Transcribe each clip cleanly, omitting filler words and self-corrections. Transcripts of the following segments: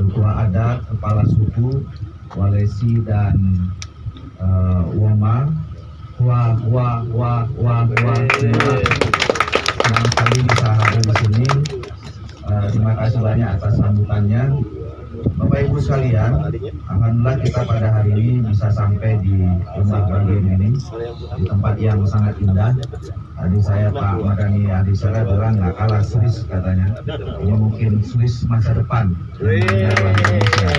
ketua adat, kepala suku, walesi dan woma. Senang sekali bisa hadir di sini. Terima kasih banyak atas sambutannya. Bapak Ibu sekalian, alhamdulillah kita pada hari ini bisa sampai di rumah Baliem ini, di tempat yang sangat indah. Tadi saya Pak Madani Adisera bilang nggak kalah Swiss katanya. Ini mungkin Swiss masa depan Indonesia.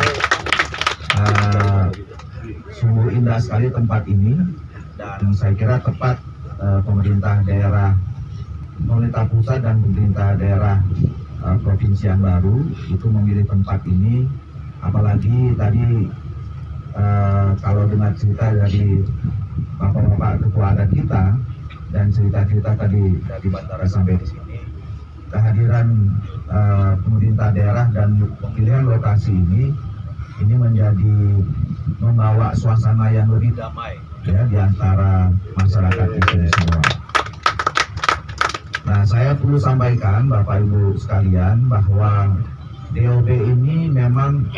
Sungguh indah sekali tempat ini, dan saya kira tepat pemerintah daerah, pemerintah pusat dan pemerintah daerah provinsi yang baru itu memilih tempat ini. Apalagi tadi kalau dengar cerita dari bapak-bapak ketua adat kita dan cerita-cerita tadi dari bandara sampai di sini, kehadiran pemerintah daerah dan pemilihan lokasi ini menjadi membawa suasana yang lebih damai ya di antara masyarakat di sini semua. Nah, saya perlu sampaikan Bapak Ibu sekalian bahwa DOB ini memang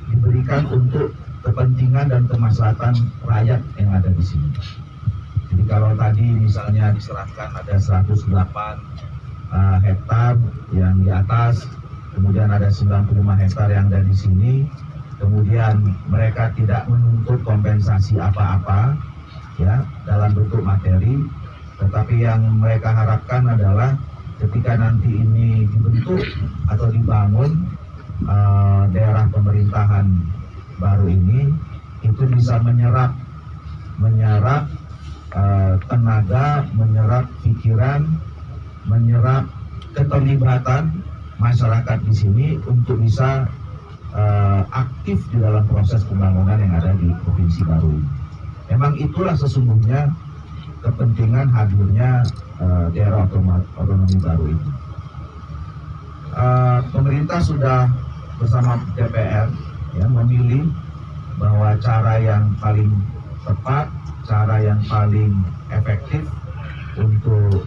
diberikan untuk kepentingan dan kemaslahatan rakyat yang ada di sini. Jadi kalau tadi misalnya diserahkan ada 108 hektar yang di atas, kemudian ada 95 hektar yang ada di sini, kemudian mereka tidak menuntut kompensasi apa-apa ya dalam bentuk materi, tetapi yang mereka harapkan adalah ketika nanti ini dibentuk atau dibangun daerah pemerintahan baru ini, itu bisa menyerap tenaga, menyerap pikiran, menyerap keterlibatan masyarakat di sini untuk bisa aktif di dalam proses pembangunan yang ada di provinsi baru ini. Memang itulah sesungguhnya kepentingan hadirnya daerah otonomi baru ini. Pemerintah sudah bersama DPR ya memilih bahwa cara yang paling tepat, cara yang paling efektif untuk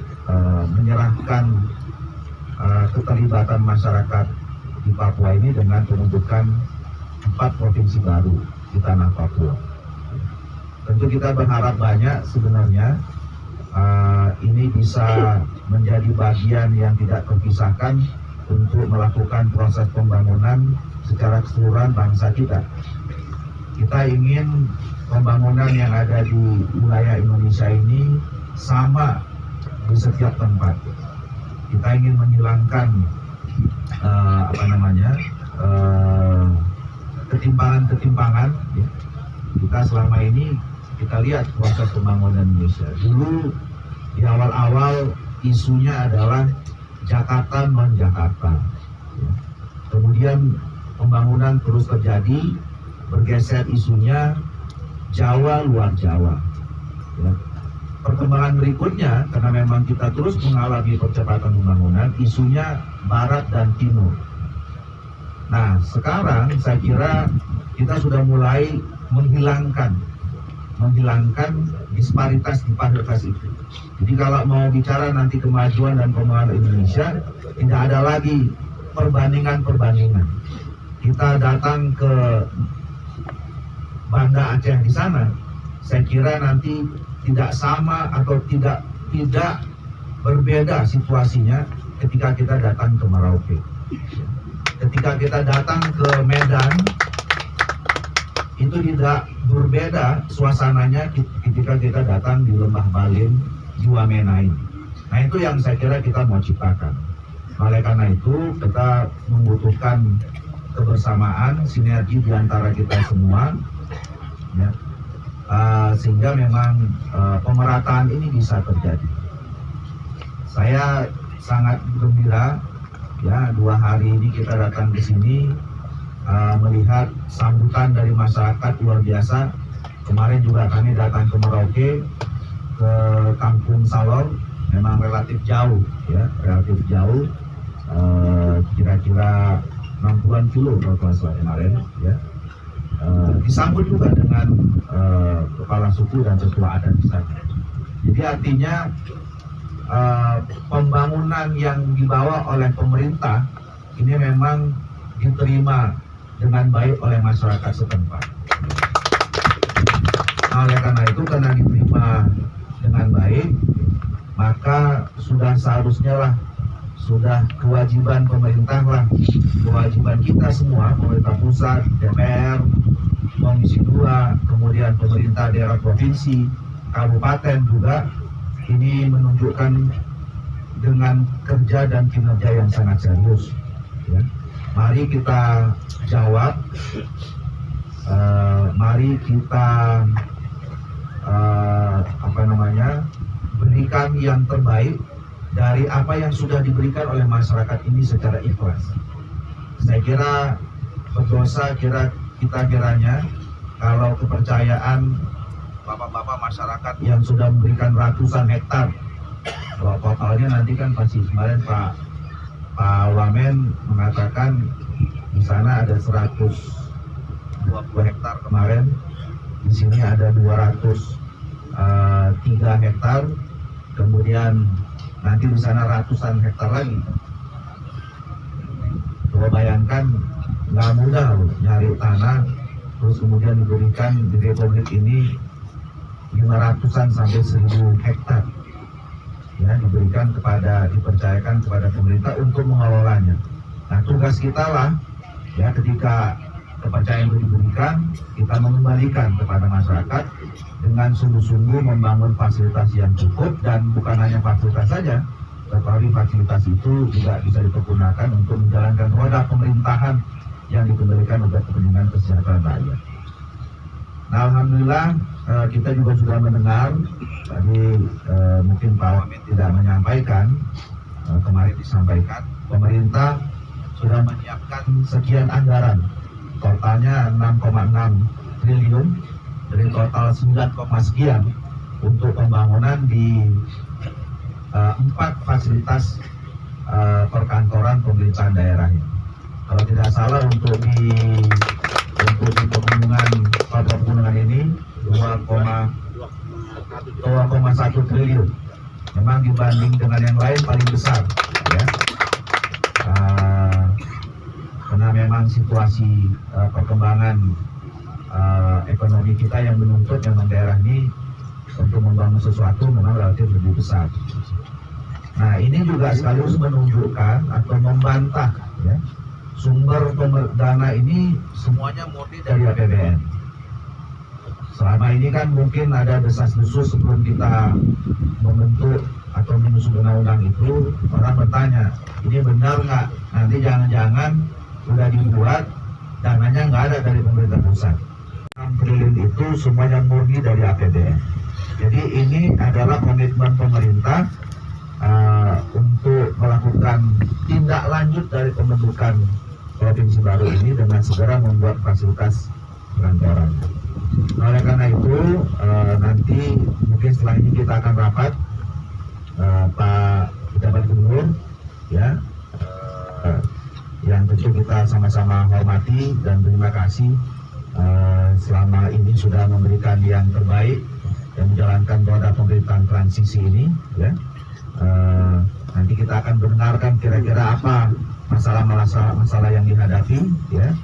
menyerahkan keterlibatan masyarakat di Papua ini dengan pembentukan 4 provinsi baru di tanah Papua. Tentu kita berharap banyak sebenarnya ini bisa menjadi bagian yang tidak terpisahkan untuk melakukan proses pembangunan secara keseluruhan bangsa kita. Kita ingin pembangunan yang ada di wilayah Indonesia ini sama di setiap tempat. Kita ingin menghilangkan ketimpangan-ketimpangan. Ya. Kita selama ini kita lihat proses pembangunan Indonesia. Dulu di awal-awal isunya adalah Jakarta non Jakarta. Ya. Kemudian pembangunan terus terjadi, bergeser isunya Jawa luar Jawa. Ya. Perkembangan berikutnya, karena memang kita terus mengalami percepatan pembangunan, isunya Barat dan Timur. Nah, sekarang saya kira kita sudah mulai menghilangkan disparitas itu. Jadi kalau mau bicara nanti kemajuan dan pembangunan Indonesia, tidak ada lagi perbandingan. Kita datang ke Banda Aceh di sana, saya kira nanti tidak sama atau tidak berbeda situasinya ketika kita datang ke Merauke. Ketika kita datang ke Medan, itu tidak berbeda suasananya ketika kita datang di Lembah Baliem, di Wamena ini. Nah, itu yang saya kira kita mau ciptakan. Oleh karena itu, kita membutuhkan kebersamaan, sinergi di antara kita semua, ya, sehingga memang pemerataan ini bisa terjadi. Saya sangat gembira, ya, 2 hari ini kita datang ke sini melihat sambutan dari masyarakat luar biasa. Kemarin juga kami datang ke Merauke, ke Kampung Salor, memang relatif jauh, ya, kira-kira 60-an kilo kalau kemarin, ya. Disambut juga dengan kepala suku dan ketua adat di sana. Jadi artinya pembangunan yang dibawa oleh pemerintah ini memang diterima dengan baik oleh masyarakat setempat. Nah, oleh karena itu, karena diterima dengan baik, maka sudah seharusnya lah, sudah kewajiban pemerintah lah, kewajiban kita semua, pemerintah pusat, DPR, Komisi 2, kemudian pemerintah daerah provinsi, kabupaten juga, ini menunjukkan dengan kerja dan kinerja yang sangat serius. Ya. Mari kita jawab, mari kita berikan yang terbaik dari apa yang sudah diberikan oleh masyarakat ini secara ikhlas. Saya kira berdosa kita kiranya kalau kepercayaan bapak-bapak masyarakat yang sudah memberikan ratusan hektar, kalau totalnya nanti kan pasti kemarin Pak Wamen mengatakan di sana ada 120 hektar kemarin, di sini ada 203 hektar, kemudian nanti di sana ratusan hektar lagi. Coba bayangkan, nggak mudah loh nyari tanah terus kemudian diberikan di Republik ini 500-an sampai 1.000 hektar, ya, dipercayakan kepada pemerintah untuk mengelolanya. Nah, tugas kita lah, ya, ketika kepercayaan itu diberikan, kita mengembalikan kepada masyarakat dengan sungguh-sungguh membangun fasilitas yang cukup, dan bukan hanya fasilitas saja, tetapi fasilitas itu juga bisa dipergunakan untuk menjalankan roda pemerintahan yang dikendalikan untuk kepentingan kesejahteraan rakyat. Nah, alhamdulillah kita juga sudah mendengar tadi, mungkin Pak Wamen tidak menyampaikan, kemarin disampaikan pemerintah sudah menyiapkan sekian anggaran, totalnya 6,6 triliun dari total 9, sekian untuk pembangunan di 4 fasilitas perkantoran pemerintahan daerahnya. Kalau tidak salah untuk di pegunungan ini 2,1 triliun. Memang dibanding dengan yang lain paling besar, ya. Karena memang situasi perkembangan ekonomi kita yang menuntut memang daerah ini untuk membangun sesuatu memang relatif lebih besar. Nah, ini juga sekaligus menunjukkan atau membantah, ya, sumber dana ini semuanya murni dari APBN. Selama ini kan mungkin ada desas-desus sebelum kita membentuk atau menyusun undang-undang itu, orang bertanya, ini benar nggak? Nanti jangan-jangan udah dibuat, dananya nggak ada dari pemerintah pusat. 6 triliun itu semuanya murni dari APBN. Jadi ini adalah komitmen pemerintah untuk melakukan tindak lanjut dari pembentukan provinsi baru ini dengan segera membuat fasilitas perkantoran. Oleh karena itu, nanti mungkin setelah ini kita akan rapat, Pak Pejabat Gubernur, ya, yang tentu kita sama-sama hormati dan terima kasih selama ini sudah memberikan yang terbaik dan menjalankan roda pemerintahan transisi ini, ya. Nanti kita akan mendengarkan kira-kira apa masalah yang dihadapi, ya,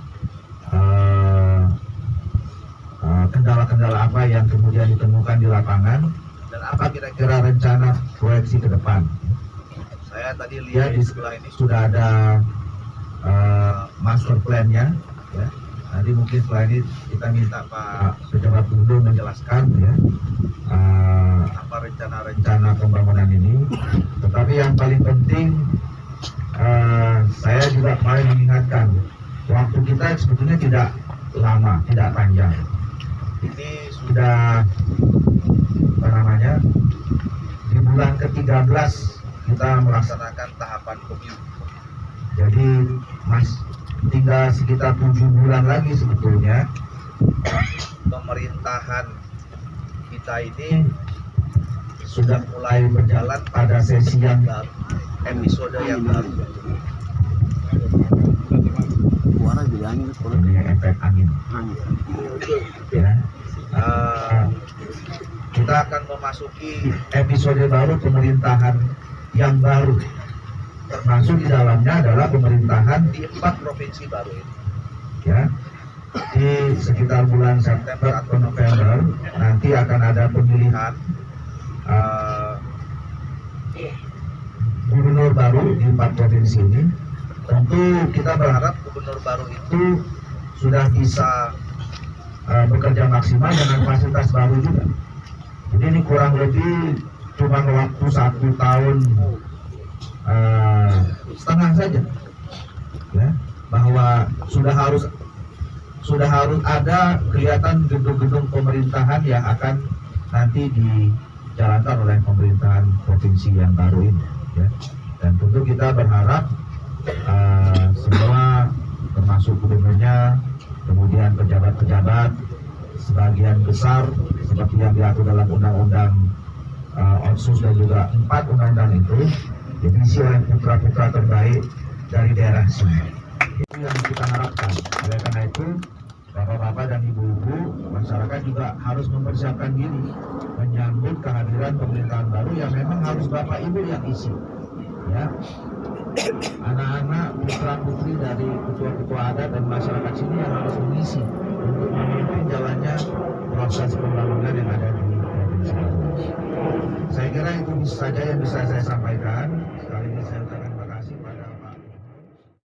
kendala-kendala apa yang kemudian ditemukan di lapangan, dan apa kira-kira rencana proyeksi ke depan. Saya tadi lihat di sebelah ini sudah ada master plan-nya, ya. Nanti mungkin setelah ini kita minta Pak Pejabat Gubernur menjelaskan, ya, apa rencana pembangunan ini. Tetapi yang paling penting, saya juga kemarin mengingatkan, waktu kita sebetulnya tidak lama, tidak panjang. Ini sudah di bulan ke-13 kita melaksanakan tahapan pemilu. Jadi tinggal sekitar 7 bulan lagi sebetulnya pemerintahan kita ini sudah mulai berjalan pada sesi yang baru, episode yang baru. Ini efek angin. Ya. Kita akan memasuki episode baru pemerintahan yang baru. Termasuk di dalamnya adalah pemerintahan di 4 provinsi baru ini. Ya, Di sekitar bulan September atau November nanti akan ada pemilihan gubernur baru di 4 provinsi ini. Tentu kita berharap gubernur baru itu sudah bisa bekerja maksimal dengan fasilitas baru juga. Jadi ini kurang lebih cuma waktu 1 tahun setengah saja, ya, bahwa sudah harus ada kelihatan gedung-gedung pemerintahan yang akan nanti dijalankan oleh pemerintahan provinsi yang baru ini, ya. Dan tentu kita berharap semua termasuk gubernurnya, kemudian pejabat-pejabat sebagian besar seperti yang diatur dalam undang-undang Otsus dan juga 4 undang-undang itu diisi oleh putra-putra terbaik dari daerah sini. Itu yang kita harapkan. Oleh karena itu, bapak-bapak dan ibu-ibu, masyarakat juga harus mempersiapkan diri menyambut kehadiran pemerintahan baru yang memang harus bapak ibu yang isi, ya. Anak-anak putra-putri dari ketua-ketua adat dan masyarakat sini yang harus mengisi untuk memimpin jalannya proses pembangunan yang ada di provinsi. Saya kira itu saja yang bisa saya sampaikan.